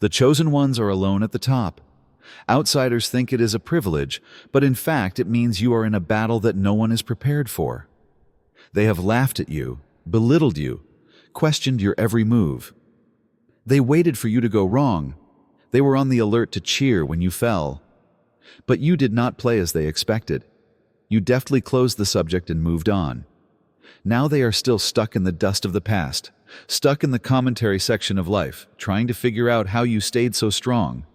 The chosen ones are alone at the top. Outsiders think it is a privilege, but in fact it means you are in a battle that no one is prepared for. They have laughed at you, belittled you, questioned your every move. They waited for you to go wrong. They were on the alert to cheer when you fell. But you did not play as they expected. You deftly closed the subject and moved on. Now they are still stuck in the dust of the past, stuck in the commentary section of life, trying to figure out how you stayed so strong.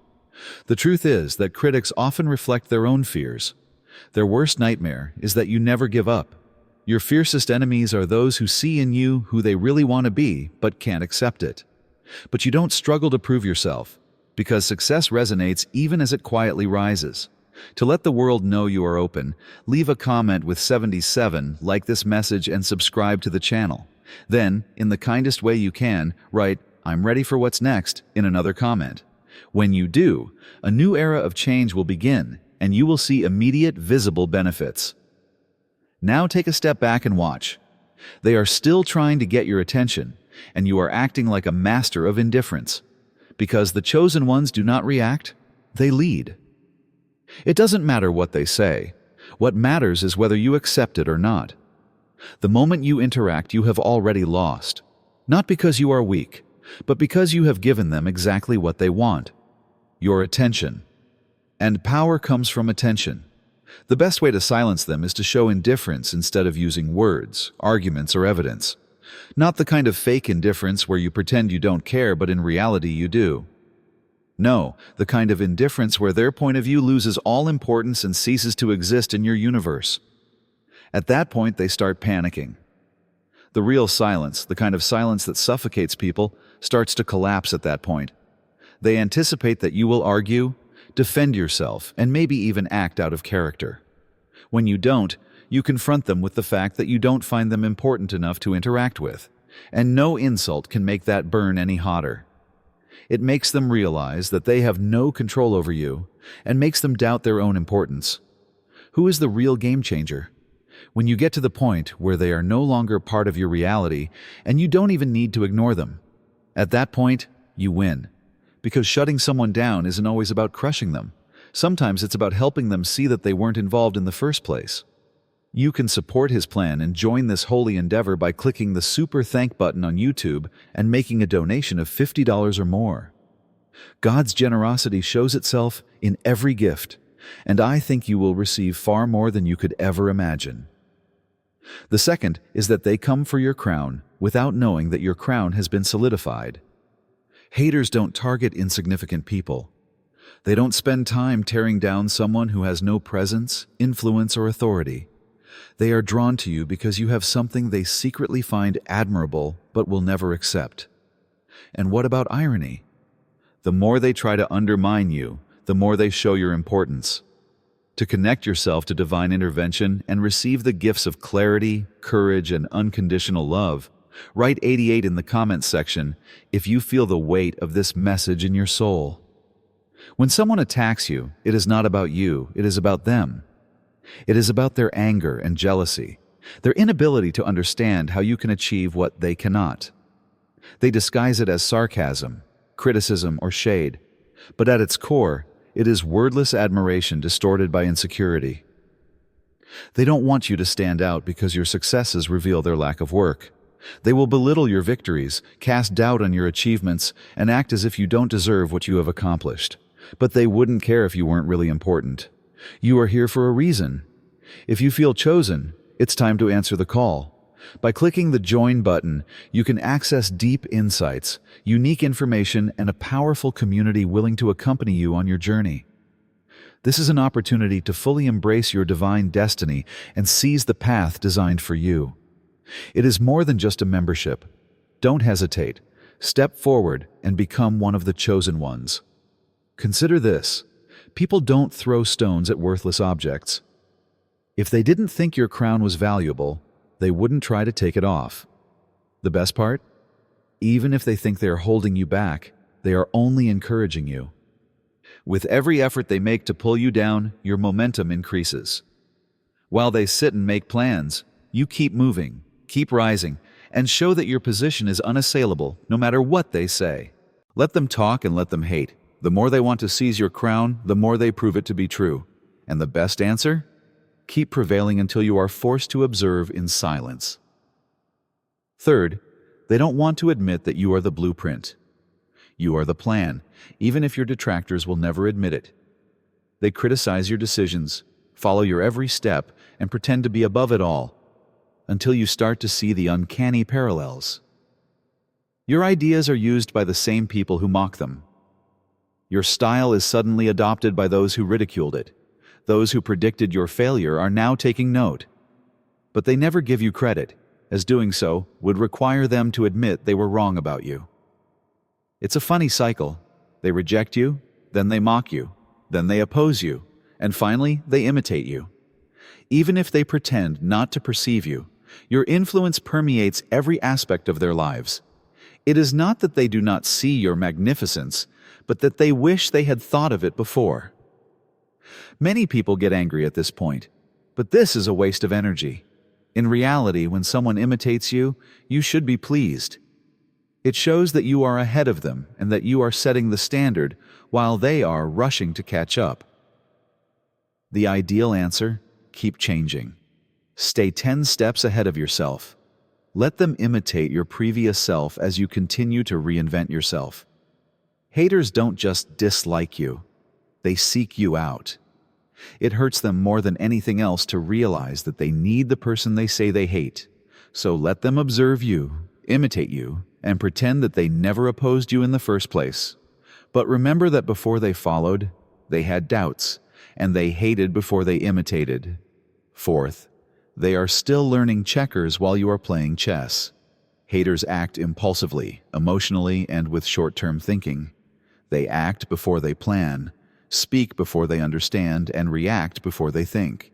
The truth is that critics often reflect their own fears. Their worst nightmare is that you never give up. Your fiercest enemies are those who see in you who they really want to be but can't accept it. But you don't struggle to prove yourself, because success resonates even as it quietly rises. To let the world know you are open, leave a comment with 77, like this message, and subscribe to the channel. Then, in the kindest way you can, write, "I'm ready for what's next," in another comment. When you do, a new era of change will begin, and you will see immediate, visible benefits. Now take a step back and watch. They are still trying to get your attention, and you are acting like a master of indifference. Because the chosen ones do not react, they lead. It doesn't matter what they say. What matters is whether you accept it or not. The moment you interact, you have already lost. Not because you are weak, but because you have given them exactly what they want: your attention. And power comes from attention. The best way to silence them is to show indifference instead of using words, arguments, or evidence. Not the kind of fake indifference where you pretend you don't care but in reality you do. No, the kind of indifference where their point of view loses all importance and ceases to exist in your universe. At that point, they start panicking. The real silence, the kind of silence that suffocates people, starts to collapse at that point. They anticipate that you will argue, defend yourself, and maybe even act out of character. When you don't, you confront them with the fact that you don't find them important enough to interact with, and no insult can make that burn any hotter. It makes them realize that they have no control over you, and makes them doubt their own importance. Who is the real game changer? When you get to the point where they are no longer part of your reality, and you don't even need to ignore them. At that point, you win. Because shutting someone down isn't always about crushing them. Sometimes it's about helping them see that they weren't involved in the first place. You can support his plan and join this holy endeavor by clicking the Super Thank button on YouTube and making a donation of $50 or more. God's generosity shows itself in every gift, and I think you will receive far more than you could ever imagine. The second is that they come for your crown without knowing that your crown has been solidified. Haters don't target insignificant people. They don't spend time tearing down someone who has no presence, influence, or authority. They are drawn to you because you have something they secretly find admirable but will never accept. And what about irony? The more they try to undermine you, the more they show your importance. To connect yourself to divine intervention and receive the gifts of clarity, courage, and unconditional love, write 88 in the comments section if you feel the weight of this message in your soul. When someone attacks you, it is not about you, it is about them. It is about their anger and jealousy, their inability to understand how you can achieve what they cannot. They disguise it as sarcasm, criticism, or shade, but at its core, it is wordless admiration distorted by insecurity. They don't want you to stand out because your successes reveal their lack of work. They will belittle your victories, cast doubt on your achievements, and act as if you don't deserve what you have accomplished. But they wouldn't care if you weren't really important. You are here for a reason. If you feel chosen, it's time to answer the call. By clicking the Join button, you can access deep insights, unique information, and a powerful community willing to accompany you on your journey. This is an opportunity to fully embrace your divine destiny and seize the path designed for you. It is more than just a membership. Don't hesitate. Step forward and become one of the chosen ones. Consider this. People don't throw stones at worthless objects. If they didn't think your crown was valuable, they wouldn't try to take it off. The best part? Even if they think they are holding you back, they are only encouraging you. With every effort they make to pull you down, your momentum increases. While they sit and make plans, you keep moving, keep rising, and show that your position is unassailable no matter what they say. Let them talk and let them hate. The more they want to seize your crown, the more they prove it to be true. And the best answer? Keep prevailing until you are forced to observe in silence. Third, they don't want to admit that you are the blueprint. You are the plan, even if your detractors will never admit it. They criticize your decisions, follow your every step, and pretend to be above it all, until you start to see the uncanny parallels. Your ideas are used by the same people who mock them. Your style is suddenly adopted by those who ridiculed it. Those who predicted your failure are now taking note. But they never give you credit, as doing so would require them to admit they were wrong about you. It's a funny cycle. They reject you, then they mock you, then they oppose you, and finally they imitate you. Even if they pretend not to perceive you, your influence permeates every aspect of their lives. It is not that they do not see your magnificence, but that they wish they had thought of it before. Many people get angry at this point, but this is a waste of energy. In reality, when someone imitates you, you should be pleased. It shows that you are ahead of them and that you are setting the standard while they are rushing to catch up. The ideal answer: keep changing. Stay 10 steps ahead of yourself. Let them imitate your previous self as you continue to reinvent yourself. Haters don't just dislike you, they seek you out. It hurts them more than anything else to realize that they need the person they say they hate. So let them observe you, imitate you, and pretend that they never opposed you in the first place. But remember that before they followed, they had doubts, and they hated before they imitated. Fourth, they are still learning checkers while you are playing chess. Haters act impulsively, emotionally, and with short-term thinking. They act before they plan, speak before they understand, and react before they think.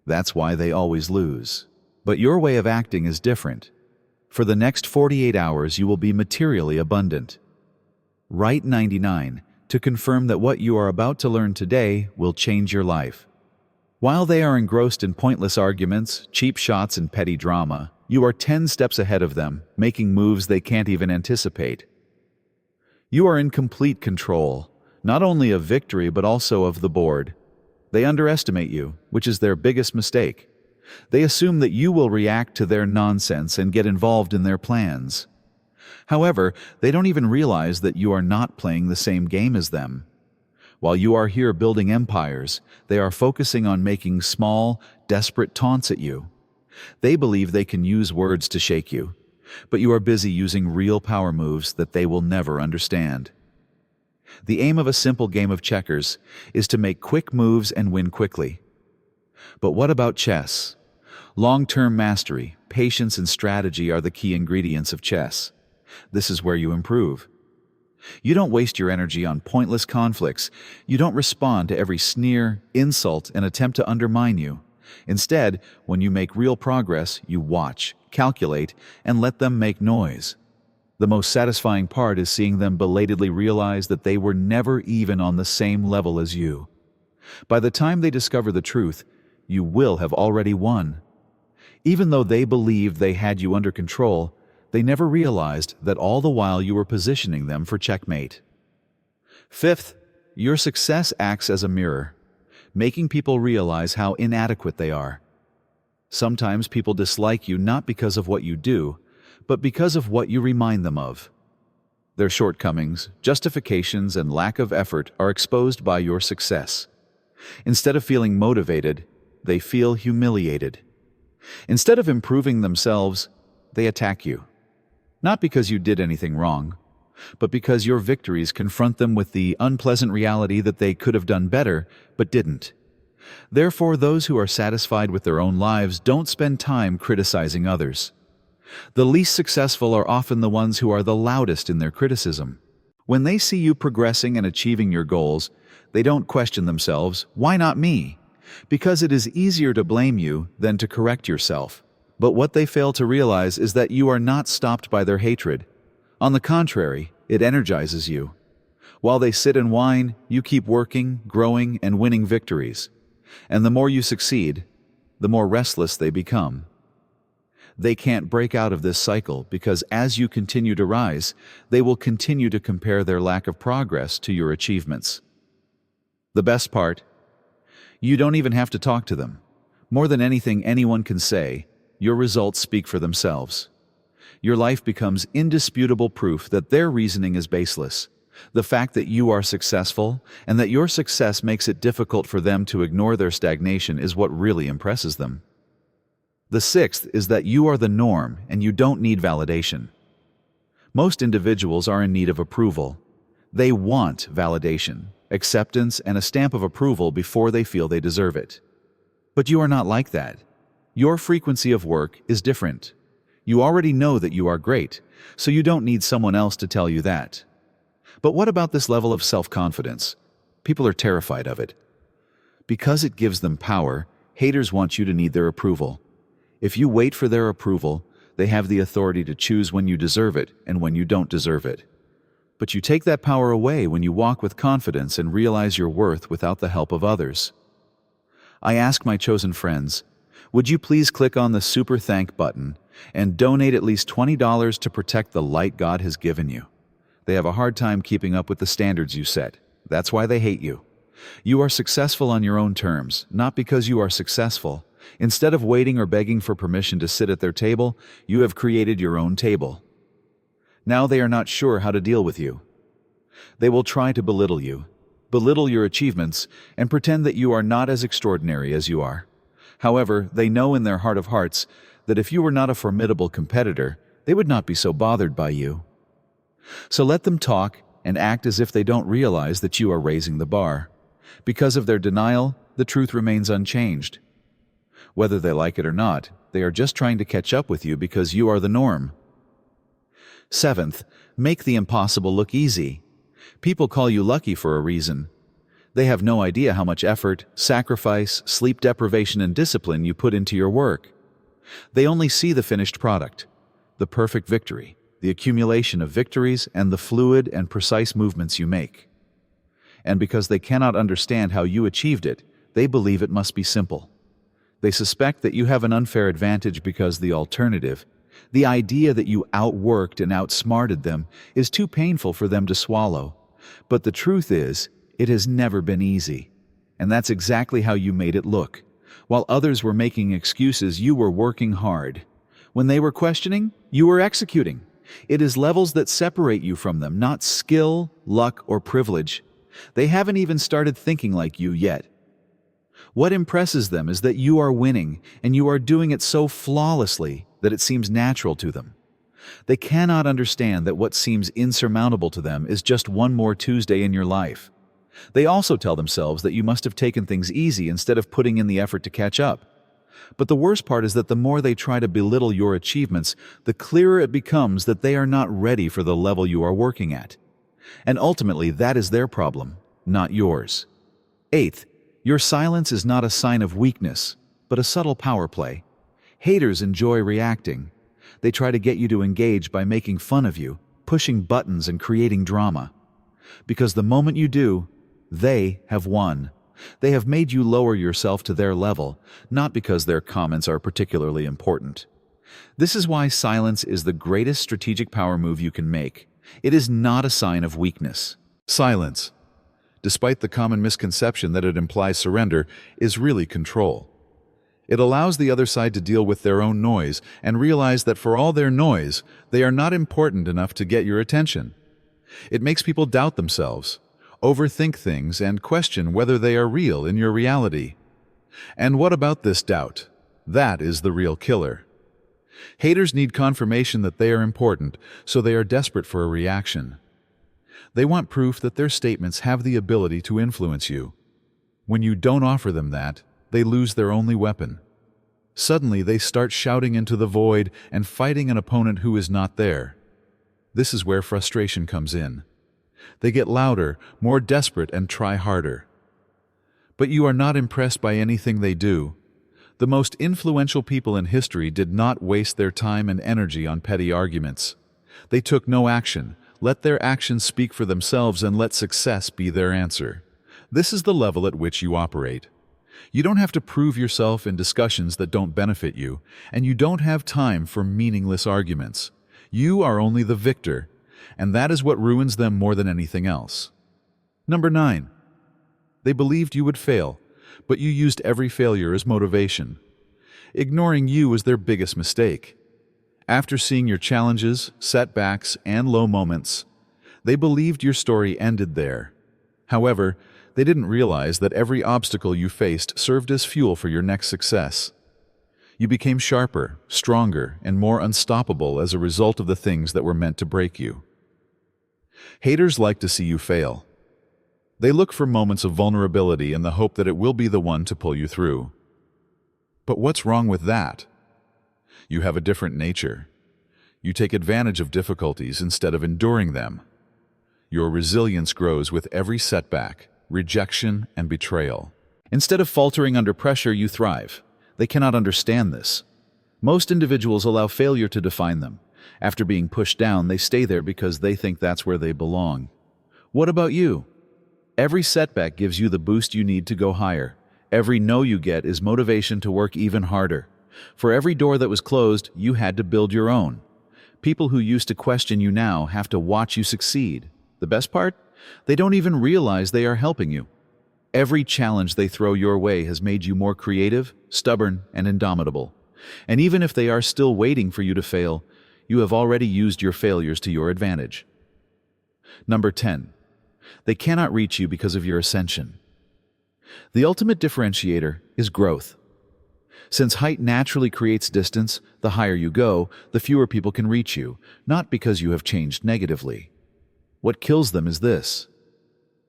That's why they always lose. But your way of acting is different. For the next 48 hours, you will be materially abundant. Write 99 to confirm that what you are about to learn today will change your life. While they are engrossed in pointless arguments, cheap shots, and petty drama, you are 10 steps ahead of them, making moves they can't even anticipate. You are in complete control, not only of victory but also of the board. They underestimate you, which is their biggest mistake. They assume that you will react to their nonsense and get involved in their plans. However, they don't even realize that you are not playing the same game as them. While you are here building empires, they are focusing on making small, desperate taunts at you. They believe they can use words to shake you, but you are busy using real power moves that they will never understand. The aim of a simple game of checkers is to make quick moves and win quickly. But what about chess? Long-term mastery, patience, and strategy are the key ingredients of chess. This is where you improve. You don't waste your energy on pointless conflicts. You don't respond to every sneer, insult, and attempt to undermine you. Instead, when you make real progress, you watch, calculate, and let them make noise. The most satisfying part is seeing them belatedly realize that they were never even on the same level as you. By the time they discover the truth, you will have already won. Even though they believed they had you under control, they never realized that all the while you were positioning them for checkmate. Fifth, your success acts as a mirror, making people realize how inadequate they are. Sometimes people dislike you not because of what you do, but because of what you remind them of. Their shortcomings, justifications, and lack of effort are exposed by your success. Instead of feeling motivated, they feel humiliated. Instead of improving themselves, they attack you. Not because you did anything wrong, but because your victories confront them with the unpleasant reality that they could have done better, but didn't. Therefore, those who are satisfied with their own lives don't spend time criticizing others. The least successful are often the ones who are the loudest in their criticism. When they see you progressing and achieving your goals, they don't question themselves, "Why not me?" Because it is easier to blame you than to correct yourself. But what they fail to realize is that you are not stopped by their hatred. On the contrary, it energizes you. While they sit and whine, you keep working, growing, and winning victories. And the more you succeed, the more restless they become. They can't break out of this cycle because as you continue to rise, they will continue to compare their lack of progress to your achievements. The best part? You don't even have to talk to them. More than anything anyone can say, your results speak for themselves. Your life becomes indisputable proof that their reasoning is baseless. The fact that you are successful and that your success makes it difficult for them to ignore their stagnation is what really impresses them. The sixth is that you are the norm and you don't need validation. Most individuals are in need of approval. They want validation, acceptance, and a stamp of approval before they feel they deserve it. But you are not like that. Your frequency of work is different. You already know that you are great, so you don't need someone else to tell you that. But what about this level of self-confidence? People are terrified of it. Because it gives them power, haters want you to need their approval. If you wait for their approval, they have the authority to choose when you deserve it and when you don't deserve it. But you take that power away when you walk with confidence and realize your worth without the help of others. I ask my chosen friends, would you please click on the Super Thank button and donate at least $20 to protect the light God has given you? They have a hard time keeping up with the standards you set. That's why they hate you. You are successful on your own terms, not because you are successful. Instead of waiting or begging for permission to sit at their table, you have created your own table. Now they are not sure how to deal with you. They will try to belittle you, belittle your achievements, and pretend that you are not as extraordinary as you are. However, they know in their heart of hearts that if you were not a formidable competitor, they would not be so bothered by you. So let them talk and act as if they don't realize that you are raising the bar. Because of their denial, the truth remains unchanged. Whether they like it or not, they are just trying to catch up with you because you are the norm. Seventh, make the impossible look easy. People call you lucky for a reason. They have no idea how much effort, sacrifice, sleep deprivation, and discipline you put into your work. They only see the finished product, the perfect victory, the accumulation of victories, and the fluid and precise movements you make. And because they cannot understand how you achieved it, they believe it must be simple. They suspect that you have an unfair advantage because the alternative, the idea that you outworked and outsmarted them, is too painful for them to swallow. But the truth is, it has never been easy. And that's exactly how you made it look. While others were making excuses, you were working hard. When they were questioning, you were executing. It is levels that separate you from them, not skill, luck, or privilege. They haven't even started thinking like you yet. What impresses them is that you are winning, and you are doing it so flawlessly that it seems natural to them. They cannot understand that what seems insurmountable to them is just one more Tuesday in your life. They also tell themselves that you must have taken things easy instead of putting in the effort to catch up. But the worst part is that the more they try to belittle your achievements, the clearer it becomes that they are not ready for the level you are working at. And ultimately, that is their problem, not yours. Eighth, your silence is not a sign of weakness, but a subtle power play. Haters enjoy reacting. They try to get you to engage by making fun of you, pushing buttons, and creating drama. Because the moment you do, they have won. They have made you lower yourself to their level, not because their comments are particularly important. This is why silence is the greatest strategic power move you can make. It is not a sign of weakness. Silence, despite the common misconception that it implies surrender, is really control. It allows the other side to deal with their own noise and realize that for all their noise, they are not important enough to get your attention. It makes people doubt themselves, overthink things, and question whether they are real in your reality. And what about this doubt? That is the real killer. Haters need confirmation that they are important, so they are desperate for a reaction. They want proof that their statements have the ability to influence you. When you don't offer them that, they lose their only weapon. Suddenly, they start shouting into the void and fighting an opponent who is not there. This is where frustration comes in. They get louder, more desperate, and try harder. But you are not impressed by anything they do. The most influential people in history did not waste their time and energy on petty arguments. They took no action. Let their actions speak for themselves and let success be their answer. This is the level at which you operate. You don't have to prove yourself in discussions that don't benefit you, and you don't have time for meaningless arguments. You are only the victor, and that is what ruins them more than anything else. Number 9. They believed you would fail, but you used every failure as motivation. Ignoring you was their biggest mistake. After seeing your challenges, setbacks, and low moments, they believed your story ended there. However, they didn't realize that every obstacle you faced served as fuel for your next success. You became sharper, stronger, and more unstoppable as a result of the things that were meant to break you. Haters like to see you fail. They look for moments of vulnerability in the hope that it will be the one to pull you through. But what's wrong with that? You have a different nature. You take advantage of difficulties instead of enduring them. Your resilience grows with every setback, rejection, and betrayal. Instead of faltering under pressure, you thrive. They cannot understand this. Most individuals allow failure to define them. After being pushed down, they stay there because they think that's where they belong. What about you? Every setback gives you the boost you need to go higher. Every no you get is motivation to work even harder. For every door that was closed, you had to build your own. People who used to question you now have to watch you succeed. The best part? They don't even realize they are helping you. Every challenge they throw your way has made you more creative, stubborn, and indomitable. And even if they are still waiting for you to fail, you have already used your failures to your advantage. Number 10. They cannot reach you because of your ascension. The ultimate differentiator is growth. Since height naturally creates distance, the higher you go, the fewer people can reach you, not because you have changed negatively. What kills them is this.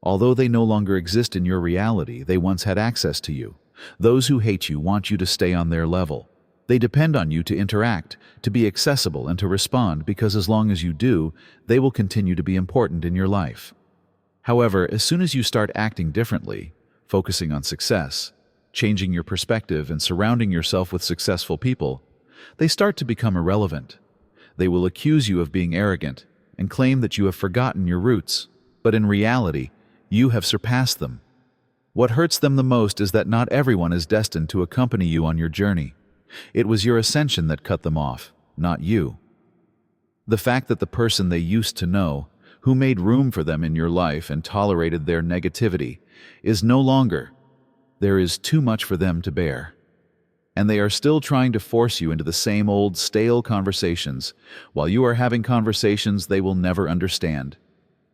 Although they no longer exist in your reality, they once had access to you. Those who hate you want you to stay on their level. They depend on you to interact, to be accessible, and to respond because as long as you do, they will continue to be important in your life. However, as soon as you start acting differently, focusing on success, changing your perspective, and surrounding yourself with successful people, they start to become irrelevant. They will accuse you of being arrogant and claim that you have forgotten your roots, but in reality, you have surpassed them. What hurts them the most is that not everyone is destined to accompany you on your journey. It was your ascension that cut them off, not you. The fact that the person they used to know, who made room for them in your life and tolerated their negativity, is no longer. There is too much for them to bear. And they are still trying to force you into the same old stale conversations, while you are having conversations they will never understand,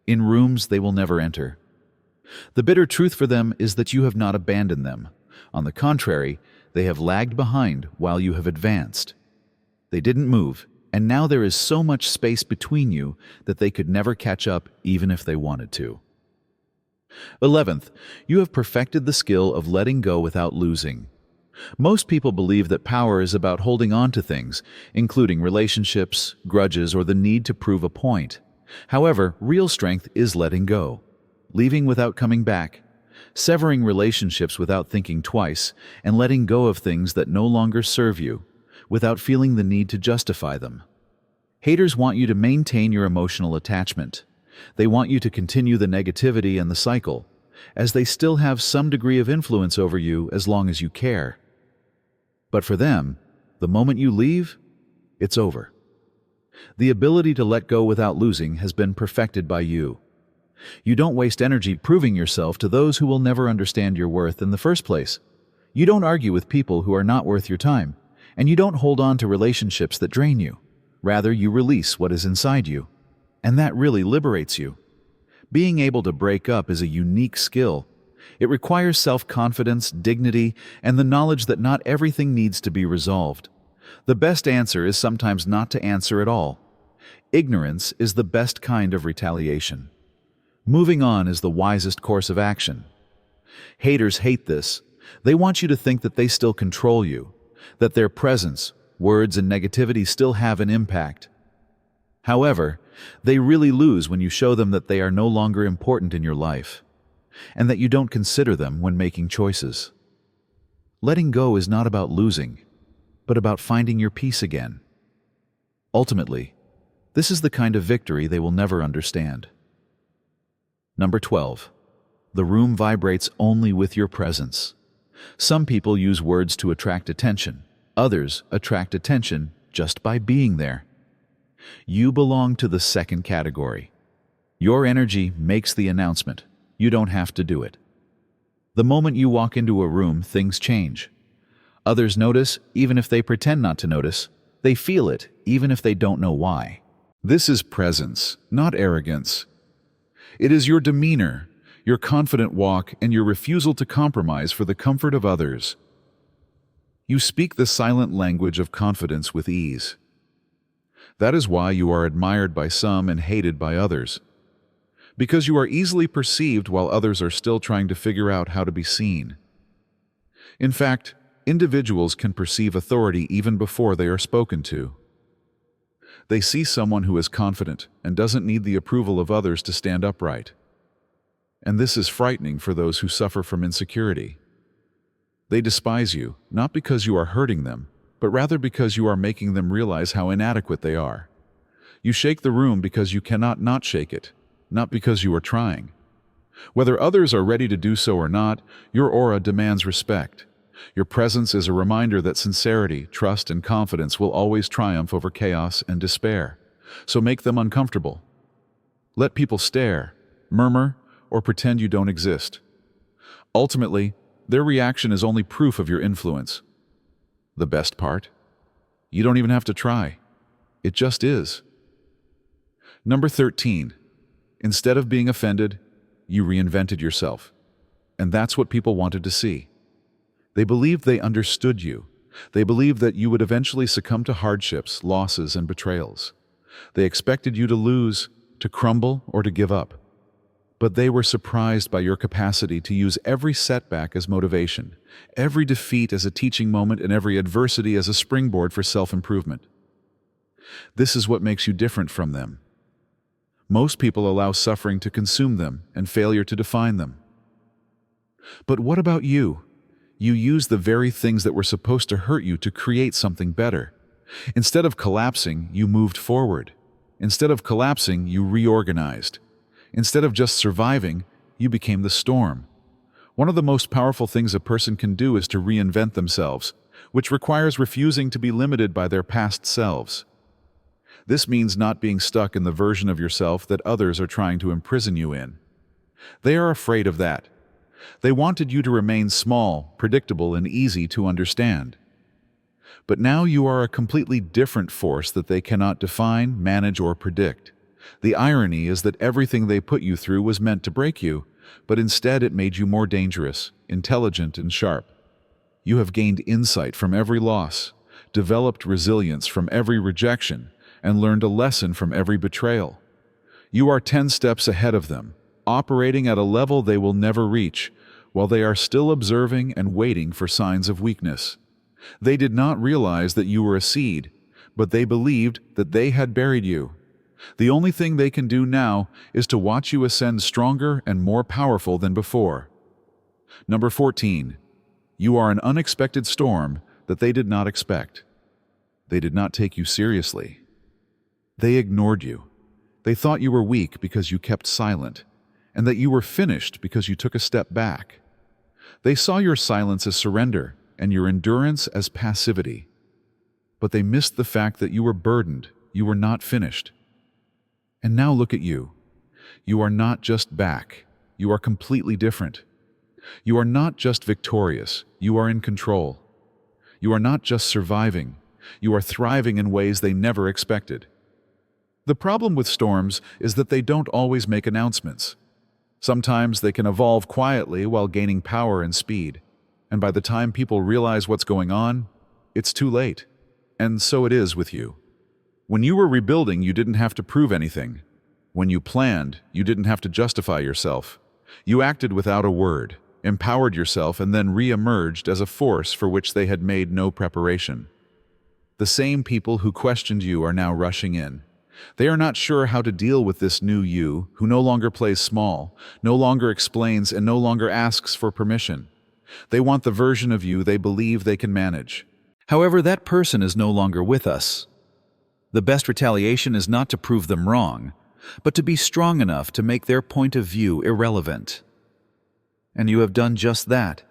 in rooms they will never enter. The bitter truth for them is that you have not abandoned them. On the contrary, they have lagged behind while you have advanced. They didn't move, and now there is so much space between you that they could never catch up even if they wanted to. 11th, you have perfected the skill of letting go without losing. Most people believe that power is about holding on to things, including relationships, grudges, or the need to prove a point. However, real strength is letting go, leaving without coming back, severing relationships without thinking twice, and letting go of things that no longer serve you, without feeling the need to justify them. Haters want you to maintain your emotional attachment. They want you to continue the negativity and the cycle, as they still have some degree of influence over you as long as you care. But for them, the moment you leave, it's over. The ability to let go without losing has been perfected by you. You don't waste energy proving yourself to those who will never understand your worth in the first place. You don't argue with people who are not worth your time, and you don't hold on to relationships that drain you. Rather, you release what is inside you, and that really liberates you. Being able to break up is a unique skill. It requires self-confidence, dignity, and the knowledge that not everything needs to be resolved. The best answer is sometimes not to answer at all. Ignorance is the best kind of retaliation. Moving on is the wisest course of action. Haters hate this. They want you to think that they still control you, that their presence, words, and negativity still have an impact. However, they really lose when you show them that they are no longer important in your life, and that you don't consider them when making choices. Letting go is not about losing, but about finding your peace again. Ultimately, this is the kind of victory they will never understand. Number 12. The room vibrates only with your presence. Some people use words to attract attention. Others attract attention just by being there. You belong to the second category. Your energy makes the announcement. You don't have to do it. The moment you walk into a room, things change. Others notice, even if they pretend not to notice. They feel it, even if they don't know why. This is presence, not arrogance. It is your demeanor, your confident walk, and your refusal to compromise for the comfort of others. You speak the silent language of confidence with ease. That is why you are admired by some and hated by others. Because you are easily perceived while others are still trying to figure out how to be seen. In fact, individuals can perceive authority even before they are spoken to. They see someone who is confident and doesn't need the approval of others to stand upright. And this is frightening for those who suffer from insecurity. They despise you, not because you are hurting them, but rather because you are making them realize how inadequate they are. You shake the room because you cannot not shake it, not because you are trying. Whether others are ready to do so or not, your aura demands respect. Your presence is a reminder that sincerity, trust, and confidence will always triumph over chaos and despair. So make them uncomfortable. Let people stare, murmur, or pretend you don't exist. Ultimately, their reaction is only proof of your influence. The best part? You don't even have to try. It just is. Number 13. Instead of being offended, you reinvented yourself. And that's what people wanted to see. They believed they understood you. They believed that you would eventually succumb to hardships, losses, and betrayals. They expected you to lose, to crumble, or to give up. But they were surprised by your capacity to use every setback as motivation, every defeat as a teaching moment, and every adversity as a springboard for self-improvement. This is what makes you different from them. Most people allow suffering to consume them and failure to define them. But what about you? You used the very things that were supposed to hurt you to create something better. Instead of collapsing, you moved forward. Instead of collapsing, you reorganized. Instead of just surviving, you became the storm. One of the most powerful things a person can do is to reinvent themselves, which requires refusing to be limited by their past selves. This means not being stuck in the version of yourself that others are trying to imprison you in. They are afraid of that. They wanted you to remain small, predictable, and easy to understand. But now you are a completely different force that they cannot define, manage, or predict. The irony is that everything they put you through was meant to break you, but instead it made you more dangerous, intelligent, and sharp. You have gained insight from every loss, developed resilience from every rejection, and learned a lesson from every betrayal. You are 10 steps ahead of them, operating at a level they will never reach, while they are still observing and waiting for signs of weakness. They did not realize that you were a seed, but they believed that they had buried you. The only thing they can do now is to watch you ascend stronger and more powerful than before. Number 14. You are an unexpected storm that they did not expect. They did not take you seriously. They ignored you. They thought you were weak because you kept silent, and that you were finished because you took a step back. They saw your silence as surrender and your endurance as passivity. But they missed the fact that you were burdened, you were not finished. And now look at you. You are not just back, you are completely different. You are not just victorious, you are in control. You are not just surviving, you are thriving in ways they never expected. The problem with storms is that they don't always make announcements. Sometimes they can evolve quietly while gaining power and speed. And by the time people realize what's going on, it's too late. And so it is with you. When you were rebuilding, you didn't have to prove anything. When you planned, you didn't have to justify yourself. You acted without a word, empowered yourself, and then re-emerged as a force for which they had made no preparation. The same people who questioned you are now rushing in. They are not sure how to deal with this new you who no longer plays small, no longer explains, and no longer asks for permission. They want the version of you they believe they can manage. However, that person is no longer with us. The best retaliation is not to prove them wrong, but to be strong enough to make their point of view irrelevant. And you have done just that.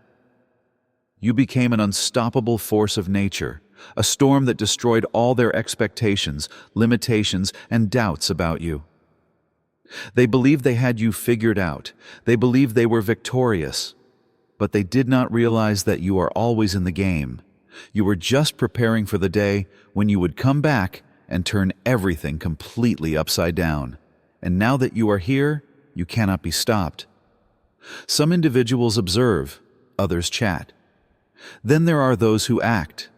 You became an unstoppable force of nature, a storm that destroyed all their expectations, limitations, and doubts about you. They believed they had you figured out. They believed they were victorious. But they did not realize that you are always in the game. You were just preparing for the day when you would come back and turn everything completely upside down. And now that you are here, you cannot be stopped. Some individuals observe, others chat. Then there are those who act,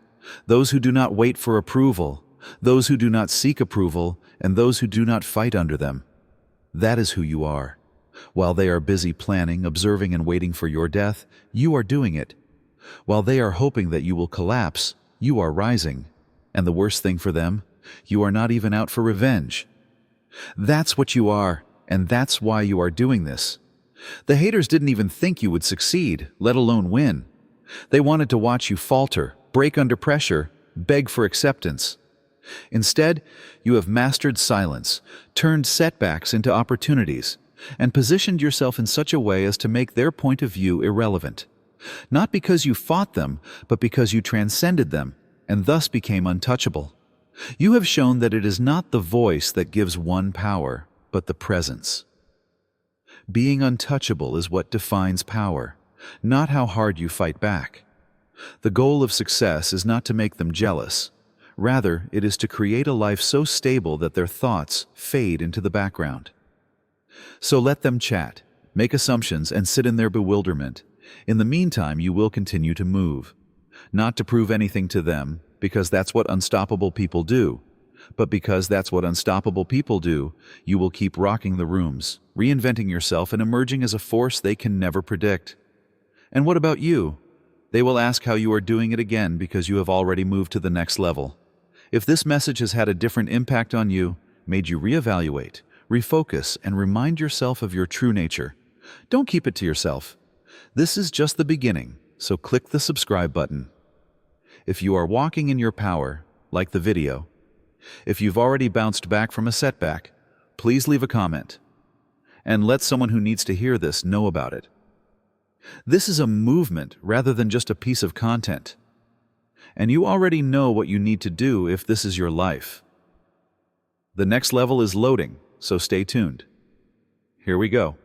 those who do not wait for approval, those who do not seek approval, and those who do not fight under them. That is who you are. While they are busy planning, observing, and waiting for your death, you are doing it. While they are hoping that you will collapse, you are rising. And the worst thing for them, you are not even out for revenge. That's what you are, and that's why you are doing this. The haters didn't even think you would succeed, let alone win. They wanted to watch you falter, break under pressure, beg for acceptance. Instead, you have mastered silence, turned setbacks into opportunities, and positioned yourself in such a way as to make their point of view irrelevant. Not because you fought them, but because you transcended them, and thus became untouchable. You have shown that it is not the voice that gives one power, but the presence. Being untouchable is what defines power, not how hard you fight back. The goal of success is not to make them jealous. Rather, it is to create a life so stable that their thoughts fade into the background. So let them chat, make assumptions, and sit in their bewilderment. In the meantime, you will continue to move. Not to prove anything to them, because that's what unstoppable people do. But because that's what unstoppable people do, you will keep rocking the rooms, reinventing yourself and emerging as a force they can never predict. And what about you? They will ask how you are doing it again because you have already moved to the next level. If this message has had a different impact on you, made you reevaluate, refocus, and remind yourself of your true nature, don't keep it to yourself. This is just the beginning, so click the subscribe button. If you are walking in your power, like the video. If you've already bounced back from a setback, please leave a comment. And let someone who needs to hear this know about it. This is a movement rather than just a piece of content. And you already know what you need to do if this is your life. The next level is loading, so stay tuned. Here we go.